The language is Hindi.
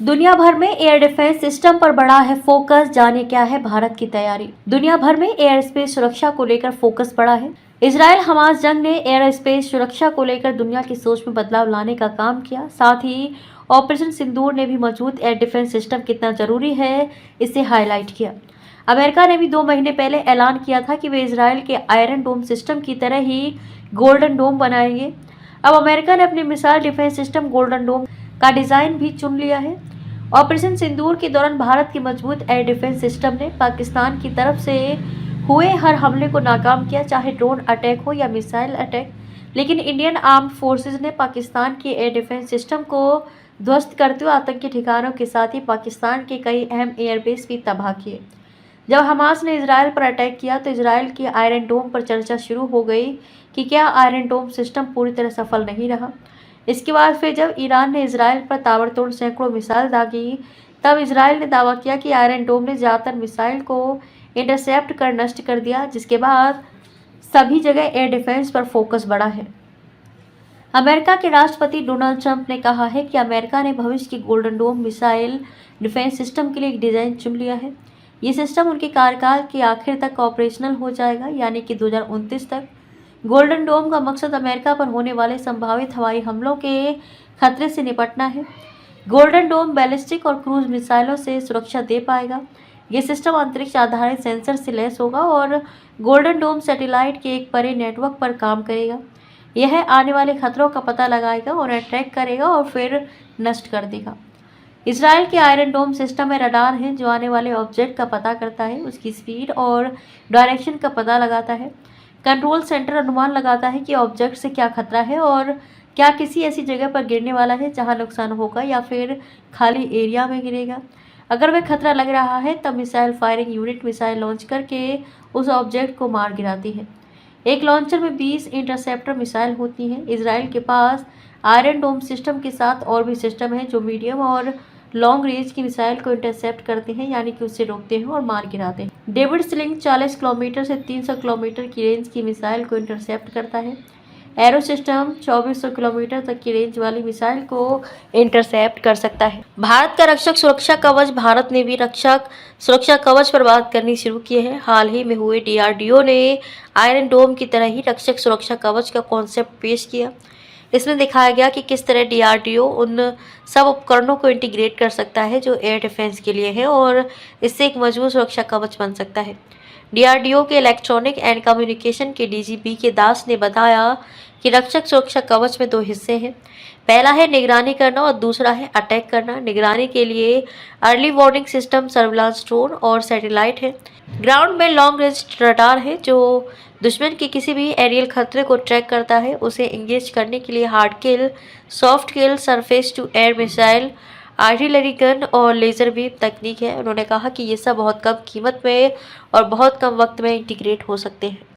दुनिया भर में एयर डिफेंस सिस्टम पर बड़ा है फोकस। जाने क्या है भारत की तैयारी। दुनिया भर में एयर स्पेस सुरक्षा को लेकर फोकस बढ़ा है। इजराइल हमास जंग ने एयर स्पेस सुरक्षा को लेकर दुनिया की सोच में बदलाव लाने का काम किया। साथ ही ऑपरेशन सिंदूर ने भी मौजूद एयर डिफेंस सिस्टम कितना जरूरी है इसे हाईलाइट किया। अमेरिका ने भी 2 महीने पहले ऐलान किया था कि वे इजराइल के आयरन डोम सिस्टम की तरह ही गोल्डन डोम बनाएंगे। अब अमेरिका ने अपनी मिसाइल डिफेंस सिस्टम गोल्डन डोम का डिजाइन भी चुन लिया है। ऑपरेशन सिंदूर के दौरान भारत की मजबूत एयर डिफेंस सिस्टम ने पाकिस्तान की तरफ से हुए हर हमले को नाकाम किया, चाहे ड्रोन अटैक हो या मिसाइल अटैक। लेकिन इंडियन आर्म्ड फोर्सेज ने पाकिस्तान के एयर डिफेंस सिस्टम को ध्वस्त करते हुए आतंकी ठिकानों के साथ ही पाकिस्तान के कई अहम एयरबेस भी तबाह किए। जब हमास ने इजराइल पर अटैक किया तो इजराइल के आयरन डोम पर चर्चा शुरू हो गई कि क्या आयरन डोम सिस्टम पूरी तरह सफल नहीं रहा। इसके बाद फिर जब ईरान ने इजराइल पर ताबड़तोड़ सैकड़ों मिसाइल दागी, तब इजराइल ने दावा किया कि आयरन डोम ने ज़्यादातर मिसाइल को इंटरसेप्ट कर नष्ट कर दिया, जिसके बाद सभी जगह एयर डिफेंस पर फोकस बढ़ा है। अमेरिका के राष्ट्रपति डोनाल्ड ट्रंप ने कहा है कि अमेरिका ने भविष्य की golden dome missile defence system के लिए एक डिज़ाइन चुन लिया है। ये सिस्टम उनके कार्यकाल के आखिर तक ऑपरेशनल हो जाएगा, यानी कि 2029 तक। गोल्डन डोम का मकसद अमेरिका पर होने वाले संभावित हवाई हमलों के खतरे से निपटना है। गोल्डन डोम बैलिस्टिक और क्रूज मिसाइलों से सुरक्षा दे पाएगा। ये सिस्टम अंतरिक्ष आधारित सेंसर से लैस होगा और गोल्डन डोम सैटेलाइट के एक बड़े नेटवर्क पर काम करेगा। यह आने वाले खतरों का पता लगाएगा, उन्हें ट्रैक करेगा और फिर नष्ट कर देगा। इजराइल के आयरन डोम सिस्टम में रडार है जो आने वाले ऑब्जेक्ट का पता करता है, उसकी स्पीड और डायरेक्शन का पता लगाता है। कंट्रोल सेंटर अनुमान लगाता है कि ऑब्जेक्ट से क्या खतरा है और क्या किसी ऐसी जगह पर गिरने वाला है जहां नुकसान होगा या फिर खाली एरिया में गिरेगा। अगर वह खतरा लग रहा है तब missile firing unit missile launch करके उस ऑब्जेक्ट को मार गिराती है। एक लॉन्चर में 20 इंटरसेप्टर मिसाइल होती हैं। इजराइल के पास आयरन डोम सिस्टम के साथ और भी सिस्टम है जो मीडियम और लॉन्ग रेंज की मिसाइल को इंटरसेप्ट करते हैं, यानी कि उससे रोकते हैं और मार गिराते हैं। डेविड स्लिंग 40 किलोमीटर से 300 किलोमीटर की रेंज की मिसाइल को इंटरसेप्ट करता है। एरो सिस्टम 2400 किलोमीटर तक की रेंज वाली मिसाइल को इंटरसेप्ट कर सकता है। भारत का रक्षक सुरक्षा कवच। भारत ने भी रक्षक सुरक्षा कवच पर बात करनी शुरू की है। हाल ही में हुए DRDO ने आयरन डोम की तरह ही रक्षक सुरक्षा कवच का कॉन्सेप्ट पेश किया। इसमें दिखाया गया कि किस तरह DRDO उन सब उपकरणों को इंटीग्रेट कर सकता है जो एयर डिफेंस के लिए है और इससे एक मजबूत सुरक्षा कवच बन सकता है। DRDO के इलेक्ट्रॉनिक एंड कम्युनिकेशन के DG BK दास ने बताया कि रक्षक सुरक्षा कवच में 2 हिस्से हैं। पहला है निगरानी करना और दूसरा है अटैक करना। निगरानी के लिए early warning system, surveillance drone और सैटेलाइट है। ग्राउंड में लॉन्ग रेंज रडार है जो दुश्मन के किसी भी एरियल खतरे को ट्रैक करता है। उसे इंगेज करने के लिए hard kill, soft kill, surface to air missile, artillery gun और लेज़र बीम तकनीक है। उन्होंने कहा कि ये सब बहुत कम कीमत में और बहुत कम वक्त में इंटीग्रेट हो सकते हैं।